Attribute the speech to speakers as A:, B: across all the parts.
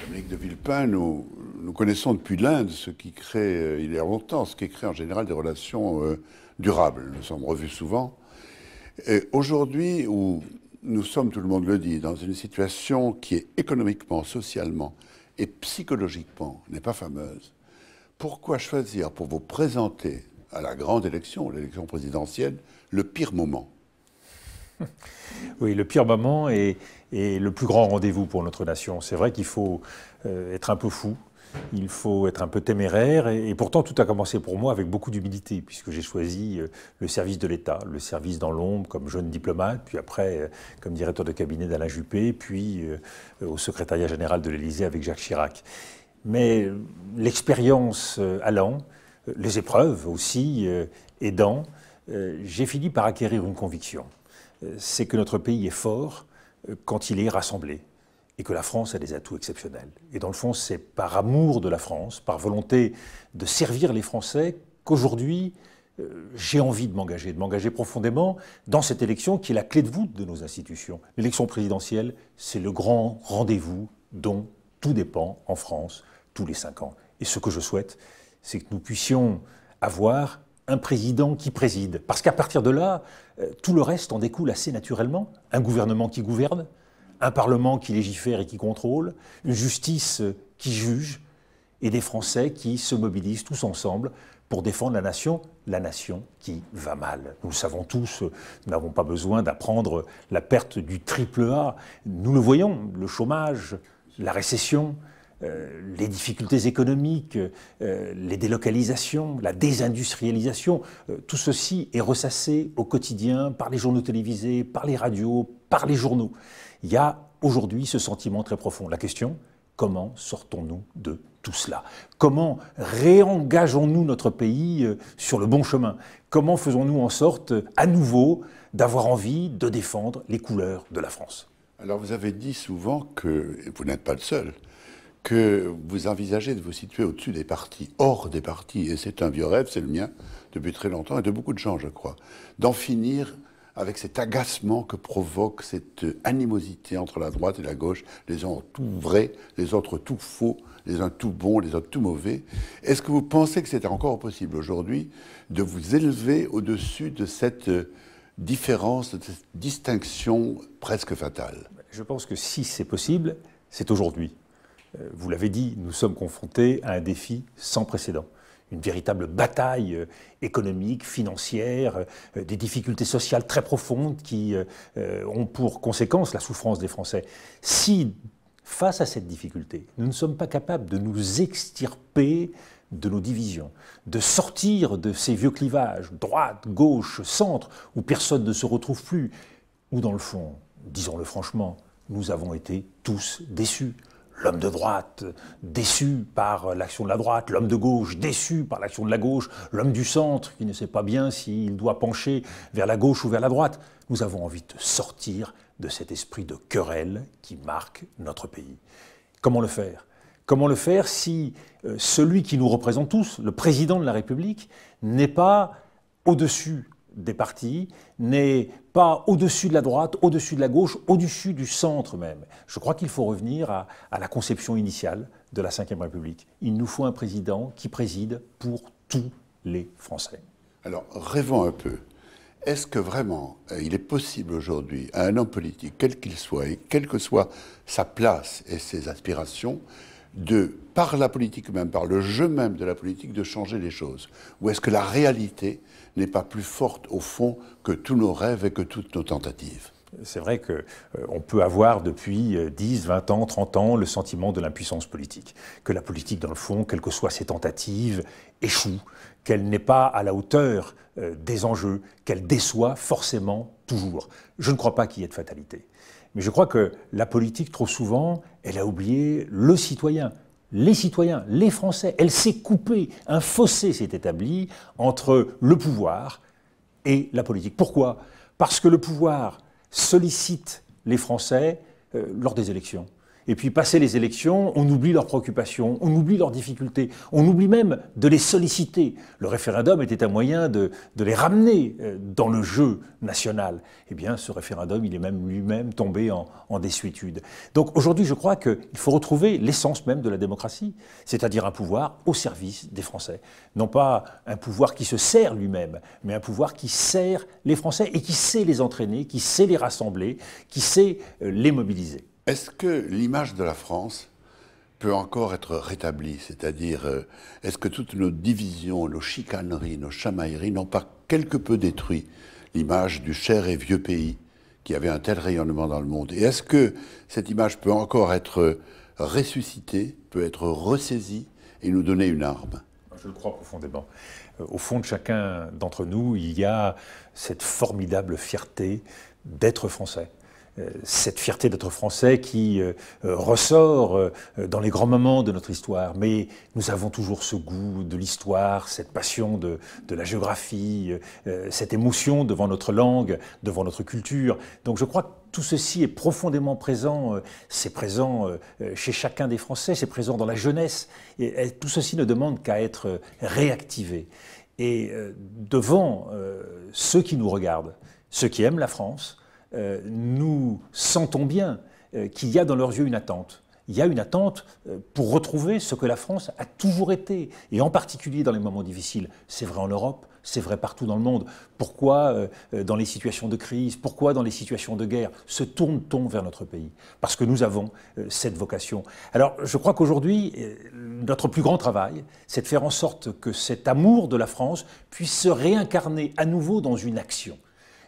A: Dominique de Villepin, nous connaissons depuis l'Inde ce qui crée, il y a longtemps, ce qui crée en général des relations durables. Nous sommes revus souvent. Aujourd'hui, où nous sommes, tout le monde le dit, dans une situation qui est économiquement, socialement et psychologiquement n'est pas fameuse, pourquoi choisir pour vous présenter à la grande élection, l'élection présidentielle, le pire moment?
B: Oui, le pire moment est le plus grand rendez-vous pour notre nation. C'est vrai qu'il faut être un peu fou, il faut être un peu téméraire, et pourtant tout a commencé pour moi avec beaucoup d'humilité, puisque j'ai choisi le service de l'État, le service dans l'ombre comme jeune diplomate, puis après comme directeur de cabinet d'Alain Juppé, puis au secrétariat général de l'Élysée avec Jacques Chirac. Mais l'expérience allant, les épreuves aussi aidant, j'ai fini par acquérir une conviction. C'est que notre pays est fort quand il est rassemblé et que la France a des atouts exceptionnels. Et dans le fond, c'est par amour de la France, par volonté de servir les Français qu'aujourd'hui, j'ai envie de m'engager profondément dans cette élection qui est la clé de voûte de nos institutions. L'élection présidentielle, c'est le grand rendez-vous dont tout dépend en France tous les 5 ans. Et ce que je souhaite, c'est que nous puissions avoir un président qui préside. Parce qu'à partir de là, tout le reste en découle assez naturellement. Un gouvernement qui gouverne, un parlement qui légifère et qui contrôle, une justice qui juge, et des Français qui se mobilisent tous ensemble pour défendre la nation qui va mal. Nous le savons tous, nous n'avons pas besoin d'apprendre la perte du triple A. Nous le voyons, le chômage, la récession, les difficultés économiques, les délocalisations, la désindustrialisation, tout ceci est ressassé au quotidien par les journaux télévisés, par les radios, par les journaux. Il y a aujourd'hui ce sentiment très profond. La question, comment sortons-nous de tout cela? Comment réengageons-nous notre pays sur le bon chemin? Comment faisons-nous en sorte, à nouveau, d'avoir envie de défendre les couleurs de la France?
A: Alors vous avez dit souvent que, et vous n'êtes pas le seul, que vous envisagez de vous situer au-dessus des partis, hors des partis, et c'est un vieux rêve, c'est le mien, depuis très longtemps, et de beaucoup de gens, je crois, d'en finir avec cet agacement que provoque cette animosité entre la droite et la gauche, les uns tout vrai, les autres tout faux, les uns tout bons, les autres tout mauvais. Est-ce que vous pensez que c'est encore possible aujourd'hui de vous élever au-dessus de cette différence, de cette distinction presque fatale?
B: Je pense que si c'est possible, c'est aujourd'hui. Vous l'avez dit, nous sommes confrontés à un défi sans précédent. Une véritable bataille économique, financière, des difficultés sociales très profondes qui ont pour conséquence la souffrance des Français. Si, face à cette difficulté, nous ne sommes pas capables de nous extirper de nos divisions, de sortir de ces vieux clivages, droite, gauche, centre, où personne ne se retrouve plus, où dans le fond, disons-le franchement, nous avons été tous déçus. L'homme de droite déçu par l'action de la droite, l'homme de gauche déçu par l'action de la gauche, l'homme du centre qui ne sait pas bien s'il doit pencher vers la gauche ou vers la droite. Nous avons envie de sortir de cet esprit de querelle qui marque notre pays. Comment le faire? Comment le faire si celui qui nous représente tous, le président de la République, n'est pas au-dessus des partis, n'est pas au-dessus de la droite, au-dessus de la gauche, au-dessus du centre même. Je crois qu'il faut revenir à la conception initiale de la Ve République. Il nous faut un président qui préside pour tous les Français.
A: Alors, rêvons un peu. Est-ce que vraiment il est possible aujourd'hui à un homme politique, quel qu'il soit, et quelle que soit sa place et ses aspirations, par la politique même, par le jeu même de la politique, de changer les choses? Ou est-ce que la réalité n'est pas plus forte au fond que tous nos rêves et que toutes nos tentatives?
B: C'est vrai qu'on peut avoir depuis 10, 20 ans, 30 ans le sentiment de l'impuissance politique. Que la politique, dans le fond, quelles que soient ses tentatives, échoue, qu'elle n'est pas à la hauteur des enjeux, qu'elle déçoit forcément toujours. Je ne crois pas qu'il y ait de fatalité. Mais je crois que la politique, trop souvent, elle a oublié le citoyen, les Français. Elle s'est coupée, un fossé s'est établi entre le pouvoir et la politique. Pourquoi? Parce que le pouvoir sollicite les Français lors des élections. Et puis, passé les élections, on oublie leurs préoccupations, on oublie leurs difficultés, on oublie même de les solliciter. Le référendum était un moyen de les ramener dans le jeu national. Eh bien, ce référendum, il est même lui-même tombé en désuétude. Donc aujourd'hui, je crois qu'il faut retrouver l'essence même de la démocratie, c'est-à-dire un pouvoir au service des Français. Non pas un pouvoir qui se sert lui-même, mais un pouvoir qui sert les Français et qui sait les entraîner, qui sait les rassembler, qui sait les mobiliser.
A: Est-ce que l'image de la France peut encore être rétablie? C'est-à-dire, est-ce que toutes nos divisions, nos chicaneries, nos chamailleries n'ont pas quelque peu détruit l'image du cher et vieux pays qui avait un tel rayonnement dans le monde? Et est-ce que cette image peut encore être ressuscitée, peut être ressaisie et nous donner une arme?
B: Je le crois profondément. Au fond de chacun d'entre nous, il y a cette formidable fierté d'être français. Cette fierté d'être français qui ressort dans les grands moments de notre histoire. Mais nous avons toujours ce goût de l'histoire, cette passion de la géographie, cette émotion devant notre langue, devant notre culture. Donc je crois que tout ceci est profondément présent. C'est présent chez chacun des Français, c'est présent dans la jeunesse. Et tout ceci ne demande qu'à être réactivé. Et devant ceux qui nous regardent, ceux qui aiment la France, nous sentons bien qu'il y a dans leurs yeux une attente. Il y a une attente pour retrouver ce que la France a toujours été, et en particulier dans les moments difficiles. C'est vrai en Europe, c'est vrai partout dans le monde. Pourquoi dans les situations de crise, pourquoi dans les situations de guerre se tourne-t-on vers notre pays? Parce que nous avons cette vocation. Alors je crois qu'aujourd'hui, notre plus grand travail, c'est de faire en sorte que cet amour de la France puisse se réincarner à nouveau dans une action.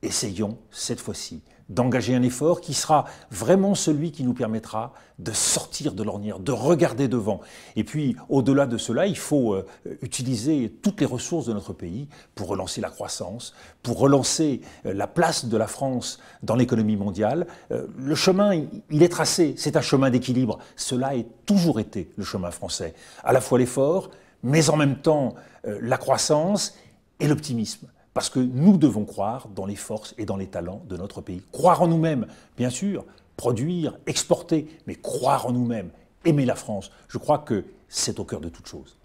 B: Essayons, cette fois-ci, d'engager un effort qui sera vraiment celui qui nous permettra de sortir de l'ornière, de regarder devant. Et puis, au-delà de cela, il faut utiliser toutes les ressources de notre pays pour relancer la croissance, pour relancer la place de la France dans l'économie mondiale. Le chemin, il est tracé, c'est un chemin d'équilibre. Cela a toujours été le chemin français. À la fois l'effort, mais en même temps la croissance et l'optimisme. Parce que nous devons croire dans les forces et dans les talents de notre pays. Croire en nous-mêmes, bien sûr, produire, exporter, mais croire en nous-mêmes, aimer la France. Je crois que c'est au cœur de toute chose.